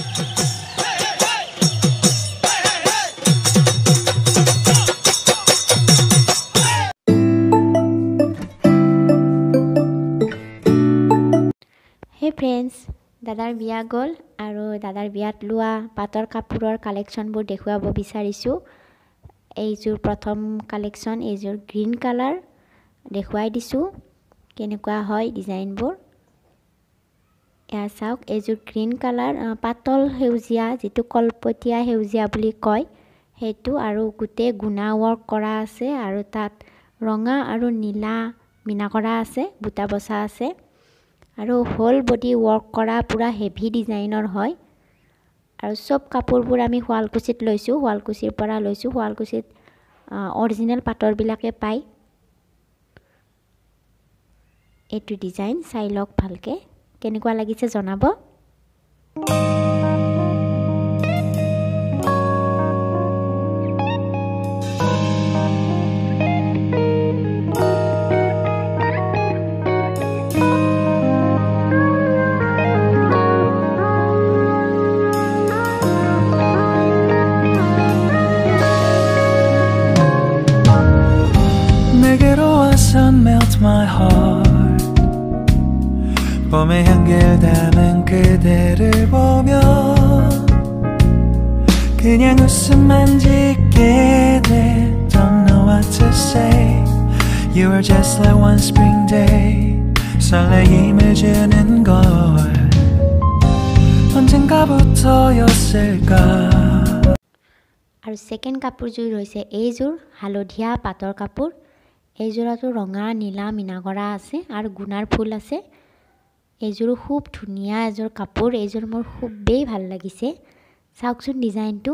Hey friends, দাদাৰ বিয়া গল আৰু দাদাৰ বিয়াত লোৱা পাটৰ কাপোৰৰ কালেকশ্যনবোৰ দেখুৱাব বিচাৰিছো। এইযোৰ প্ৰথম কালেকশ্যন, এইযোৰ গ্ৰীন কালাৰ দেখুৱাই দিছো কেনেকুৱা হয় ডিজাইনবোৰ। এয়া চাওক, এইযোৰ গ্ৰীন কালাৰ পাতল সেউজীয়া, যেটো কলপতীয়া সেউজীয়া বুলি কয় সেইটো, আৰু গুটে গুণা ওয়াৰ্ক কৰা আছে আৰু তাত ৰঙা আৰু নীলা মিনা কৰা আছে, বুটা বসা আছে আৰু হোল বডি ওয়াৰ্ক কৰা পুৰা হেভি ডিজাইনৰ হয়। আৰু সব কাপোৰবোৰ আমি শুৱালকুছিত লৈছো, শুৱালকুছিৰ পৰা লৈছো। শুৱালকুছিত অৰিজিনাল পাটৰ বিলাকে পাই। এইটো ডিজাইন চাই লওক ভালকে, কেনেকুৱা লাগিছে জনাব। Melt my heart 봄의 향기를 담은 그대를 보며 그냥 웃음만 짓게 돼. Don't know what to say. You were just like one spring day. 설레임을 주는 걸 언젠가부터였을까. আৰু সেকেন্ড কাপোৰযোৰ হৈছে এইযোৰ হালধীয়া পাটৰ কাপোৰ। এইযোৰাটো ৰঙা নীলা মিনা কৰা আছে আৰু গুণাৰ ফুল আছে। এইযোৰ খুব ধুনীয়া এযোৰ কাপোৰ, এইযোৰ মোৰ খুবেই ভাল লাগিছে। চাওকচোন ডিজাইনটো।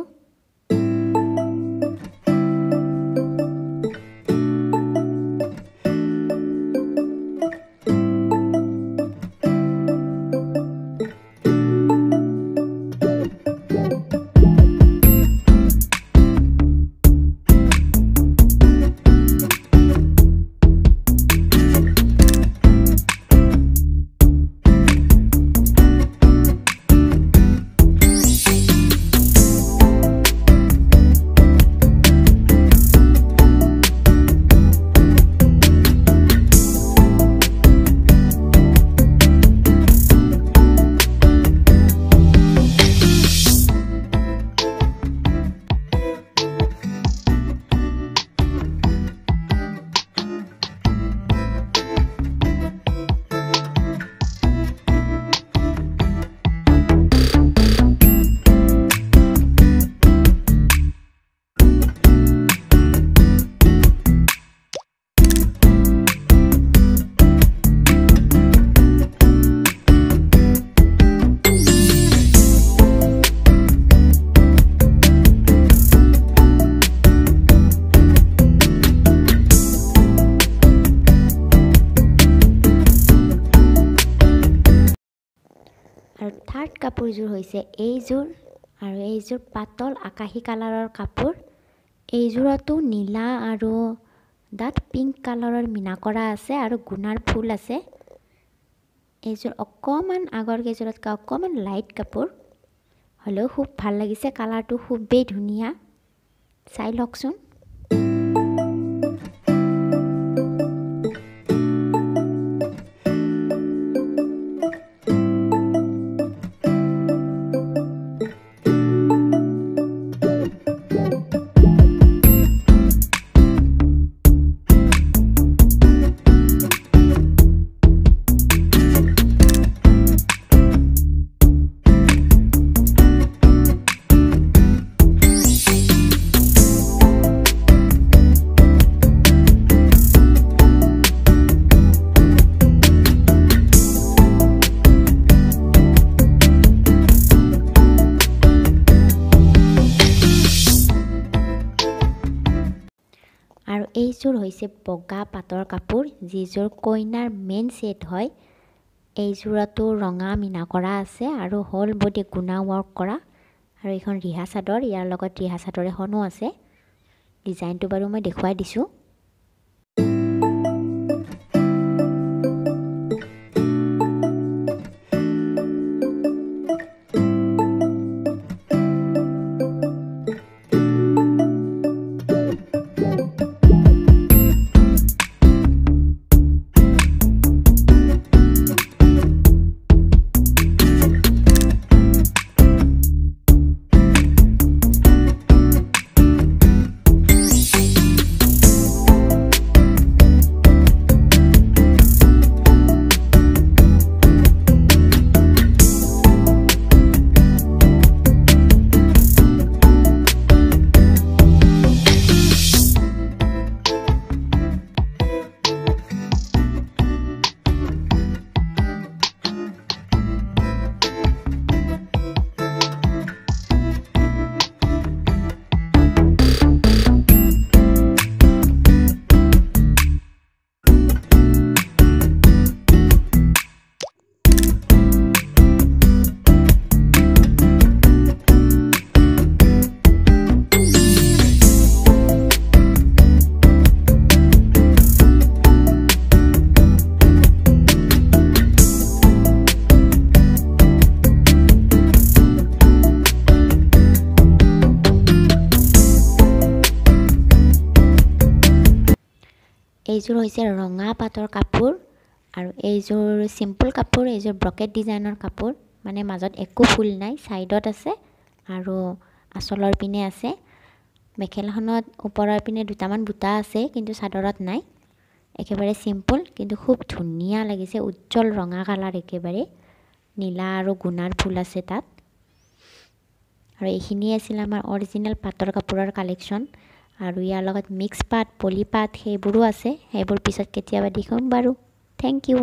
আৰু থাৰ্ড কাপোৰযোৰ হৈছে এইযোৰ, আৰু এইযোৰ পাতল আকাশী কালাৰৰ কাপোৰ। এইযোৰতো নীলা আৰু ডাঠ পিংক কালাৰৰ মিনা কৰা আছে আৰু গুণাৰ ফুল আছে। এইযোৰ অকমান আগৰ কেইযোৰতকৈ অকমান লাইট কাপোৰ হলেও খুব ভাল লাগিছে, কালাৰটো খুবেই ধুনীয়া। চাই লওকচোন। আৰু এইযোৰ হৈছে বগা পাটৰ কাপোৰ, যিযোৰ কইনাৰ মেইন সেট হয়। এইযোৰতো ৰঙা মিনা কৰা আছে আৰু হোল বডি গুণা ওয়াৰ্ক কৰা, আৰু এখন ৰিহা চাদৰ, ইয়াৰ লগত ৰিহা চাদৰ এখনো আছে। ডিজাইনটো বাৰু মই দেখুৱাই দিছো। এইযোৰ হৈছে ৰঙা পাটৰ কাপোৰ আৰু এইযোৰ সিম্পল কাপোৰ এইযোৰ ব্ৰকেট ডিজাইনৰ কাপোৰ মানে মাজত একো ফুল নাই সাইডত আছে আৰু আসলৰ পিনে আছে মেখেলাখনত ওপৰৰ পিনে দুটামান বুটা আছে কিন্তু চাদৰত নাই একেবাৰে সিম্পল কিন্তু খুব ধুনিয়া লাগিছে উজ্জ্বল ৰঙা কালাৰ একেবাৰে নীলা আৰু গুণাৰ ফুল আছে তাত আৰু এইখিনি আছিল আমাৰ অৰিজিনাল পাটৰ কাপোৰৰ কালেকচন আৰু ইয়াৰ লগত মিক্স পাট পলি পাট সেইবোৰো আছে সেইবোৰ পিছত কেতিয়াবা দেখাম বাৰু থ্যাংক ইউ